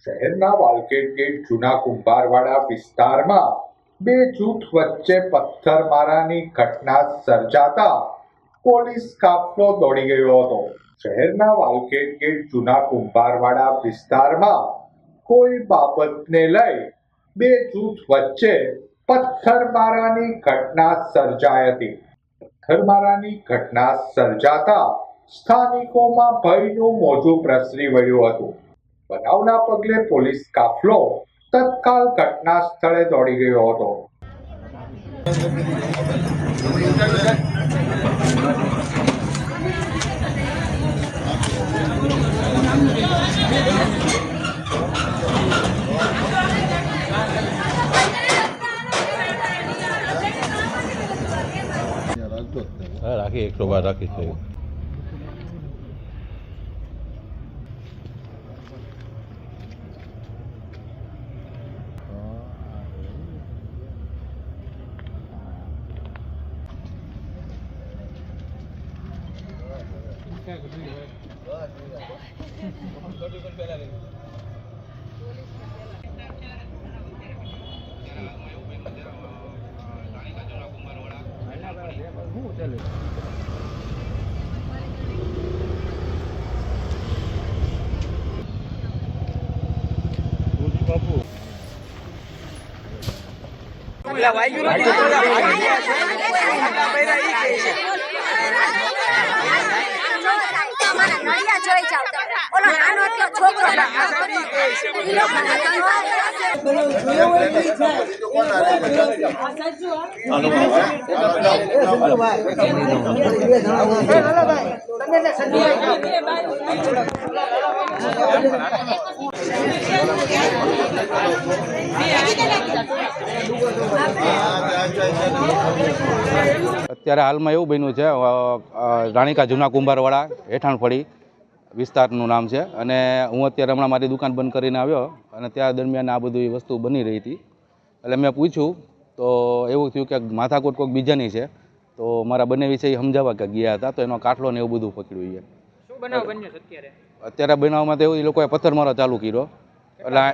શહેરના વાલકેટ ગેટ જૂના કુંભારવાડા વિસ્તારમાં બે જૂથ વચ્ચે પથ્થરમારાની ઘટના સર્જાતા પોલીસ કાફલો દોડી ગયો હતો। શહેરના વાલકેટ ગેટ જૂના કુંભારવાડા વિસ્તારમાં કોઈ બાબતને લઈ બે જૂથ વચ્ચે પથ્થરમારાની ઘટના સર્જાઈ હતી। પથ્થરમારાની ઘટના સર્જાતા સ્થાનિકોમાં ભયનું મોજું પ્રસરી વળ્યું હતું। બનાવના પગલે પોલીસ કાફલો તત્કાલ ઘટના સ્થળે દોડી ગયો હતો। રાખી 112 રાખી છે। અત્યારે હાલમાં એવું બન્યું છે, રાણીકા જૂના કુંભારવાડા હેઠાણફળી વિસ્તારનું નામ છે અને હું અત્યારે હમણાં મારી દુકાન બંધ કરીને આવ્યો અને ત્યાં દરમિયાન આ બધી વસ્તુ બની રહી હતી। એટલે મેં પૂછ્યું તો એવું થયું કે માથાકૂટ કોઈક બીજાની છે, તો મારા બંને વિશે સમજાવવા કે ગયા હતા તો એનો કાટલો ને એવું બધું પકડ્યું છે। શું બનાવ બન્યો અત્યારે બનાવમાં તો એવું એ લોકોએ પથ્થરમારો ચાલુ કર્યો, એટલે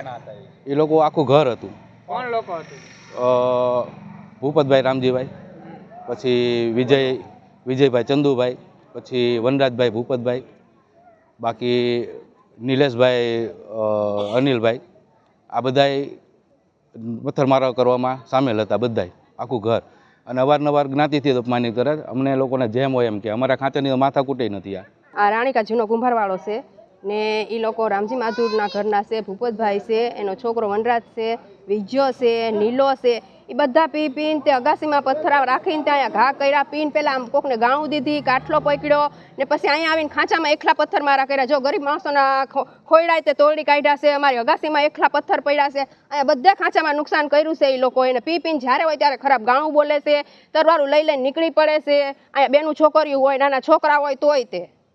એ લોકો આખું ઘર હતું। કોણ લોકો હતું? ભૂપતભાઈ રામજીભાઈ, પછી વિજયભાઈ ચંદુભાઈ, પછી વનરાજભાઈ ભૂપતભાઈ, બાકી નિલેશભાઈ અનિલભાઈ, આ બધાય પથ્થરમારો કરવામાં સામેલ હતા બધાય, આખું ઘર। અને અવારનવાર જ્ઞાતિથી અપમાનિત કરે, અમને લોકોને જેમ હોય એમ કે અમારા ખાંચાની માથાકૂટે નથી। આ રાણીકા જૂનો કુંભારવાળો છે ને એ લોકો રામજી માધુરના ઘરના છે। ભૂપતભાઈ છે, એનો છોકરો વનરાજ છે, વિજયો છે, નીલો છે, એ બધા પીને તે અગાસીમાં પથ્થર રાખીને ત્યાં ઘા કર્યા, પીને પહેલાં આમ કોકને ગાણું દીધી, કાટલો પકડ્યો ને પછી અહીંયા આવીને ખાંચામાં એકલા પથ્થર મારા કર્યા। જો ગરીબ માણસોના ખોયડાય તે તોડી કાઢ્યા છે, અમારી અગાસીમાં એકલા પથ્થર પડ્યા છે, અહીંયા બધા ખાંચામાં નુકસાન કર્યું છે। એ લોકો એને પીને જ્યારે હોય ત્યારે ખરાબ ગાણું બોલે છે, તરવારું લઈ લઈને નીકળી પડે છે। અહીંયા બેનું છોકરીઓ હોય, નાના છોકરા હોય તોય તે